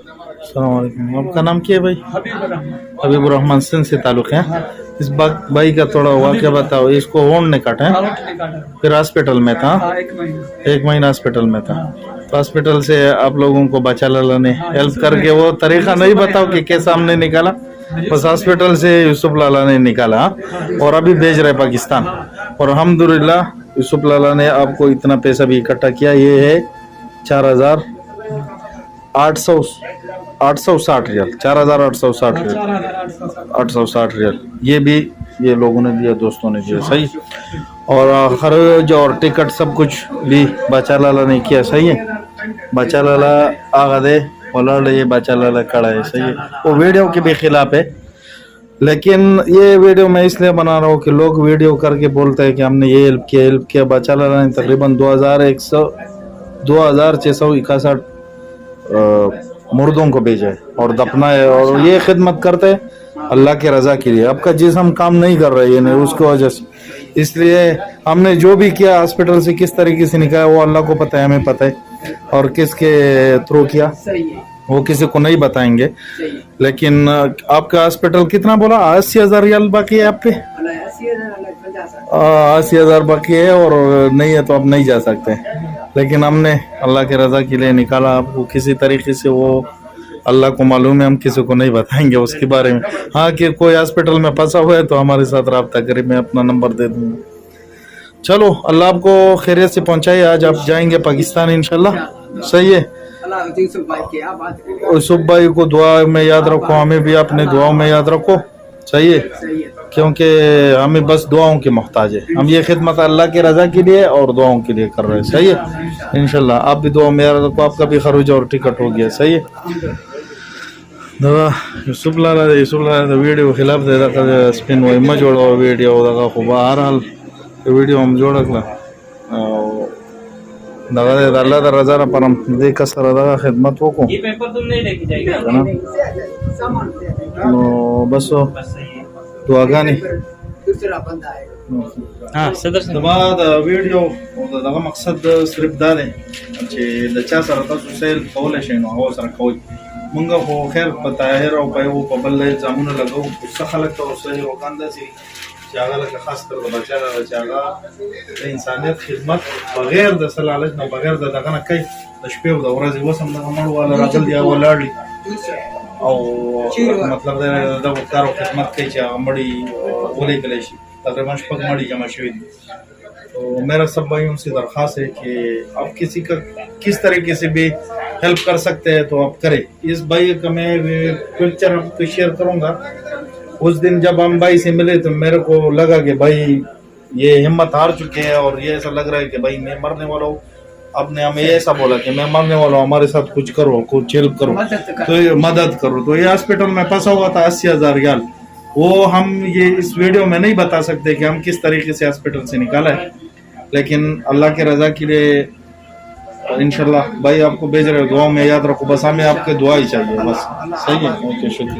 अस्सलाम वालेकुम। आपका नाम क्या है भाई? हबीबुर रहमान सिंध से ताल्लुक है। इस भाई का थोड़ा वाक़या बताओ। इसको होंड ने काटा है, फिर हॉस्पिटल में था, 1 महीना हॉस्पिटल में था। तो हॉस्पिटल से आप लोगों को बचा लाला ने हेल्प करके, वो तरीका नहीं बताओ कि कैसा हमने निकाला, बस हॉस्पिटल से यूसुफ लाला ने निकाला और अभी भेज रहे पाकिस्तान। और अल्हम्दुलिल्लाह यूसुफ लाला ने आपको इतना पैसा भी इकट्ठा किया। ये है 4,860 रियल, 4,860 रियल, 860 रियल। ये भी ये लोगों ने दिया, दोस्तों ने दिया, सही। और खर्च और टिकट सब कुछ भी बचा लाला ने किया, सही है। बचा लाला आगदे वलाल, ये बचा लाला खड़ा है, सही है। वो वीडियो के भी खिलाफ है, लेकिन ये वीडियो मैं इसलिए बना रहा हूँ कि लोग वीडियो करके बोलते हैं कि हमने ये हेल्प किया। बचा लाला ने तकरीबन 2,661 मुर्दों को भेजा है और दफना है, और ये खिदमत करते हैं अल्लाह के रजा के लिए। आपका जिस्म काम नहीं कर रहा है ये नहीं, उसकी वजह से, इसलिए हमने जो भी किया हॉस्पिटल से किस तरीके से निकाला वो अल्लाह को पता है, हमें पता है। और किसके थ्रू किया वो किसी को नहीं बताएंगे। लेकिन आपका हॉस्पिटल कितना बोला? 80,000 रियाल बाकी है आप पे? 80,000 बाकी है, और नहीं है तो आप नहीं जा सकते। लेकिन हमने अल्लाह के रजा के लिए निकाला आपको किसी तरीके से, वो अल्लाह को मालूम है, हम किसी को नहीं बताएंगे उसके बारे में। हाँ, कि कोई हॉस्पिटल में फंसा हुआ है तो हमारे साथ रब्ता करे, मैं अपना नंबर दे दूंगा। चलो, अल्लाह आपको खैरियत से पहुंचाए। आज आप जाएंगे पाकिस्तान इंशाल्लाह, सही है। यूसुफ भाई को दुआ में याद रखो, हमें भी अपने दुआओं में याद रखो, सही है। क्योंकि हमें बस दुआओं की मोहताज है। हम ये खिदमत अल्लाह की रजा के लिए और दुआओं के लिए कर रहे हैं, सही है। इंशाल्लाह आप भी दुआ में याद रखो, आपका भी खर्च और टिकट हो गया, सही है। दवा यूसुफ लाला वीडियो खिलाफ दे रखा स्पिन वो इम्मा जोड़ा वीडियो दगा खूब हर हाल वीडियो हम जोड़ रखला दगा दे अल्लाह दा रजा पर हम दे कसर दगा खिदमत हो को ये पेपर तुम नहीं लेके जाएगा ना, बस दुआ गानी दूसरा बंदा है। हां सदर बाद वीडियो दगा मकसद सिर्फ दा दे چې د چا سره تاسو سیل کولای شئ نو هغه سره کوئ. مونږ خو خیر په طاهر او په یو په بل ځامونه لګو، څه خلک ته اوسه روغان داسې چې هغه لکه خاص کر د بچا له چې هغه د انسانیت خدمت بغیر د سلالت نه بغیر د دغه نه کوي. د شپې او د ورځې وسم دغه مړ والا راځل دی ولاړی او مطلب دا د کارو خدمت کوي چې هغه مړی ولې کلی شي. تقریبا شپږ مړی جمع شوي دي. تو میرا سب بھائیوں سے درخواست ہے کہ آپ کسی کا کس طریقے سے بھی ہیلپ کر سکتے ہیں تو آپ کریں. اس بھائی کا میں پکچر آپ کو شیئر کروں گا. اس دن جب ہم بھائی سے ملے تو میرے کو لگا کہ بھائی یہ ہمت ہار چکے ہیں اور یہ ایسا لگ رہا ہے کہ بھائی میں مرنے والا ہوں. اب نے ہمیں ایسا بولا کہ میں مرنے والا ہوں, ہمارے ساتھ کچھ کرو, کچھ ہیلپ کرو, تو مدد کرو. تو یہ ہاسپٹل میں پھنسا ہوا تھا 80,000 ریال. وہ ہم یہ اس ویڈیو میں نہیں بتا سکتے کہ ہم کس طریقے سے ہاسپٹل سے نکالا ہے, لیکن اللہ کے رضا کے لیے انشاءاللہ بھائی آپ کو بھیج رہے. دعاؤں میں یاد رکھو, بس ہمیں آپ کے دعا ہی چاہیے, بس صحیح ہے. اوکے, شکریہ.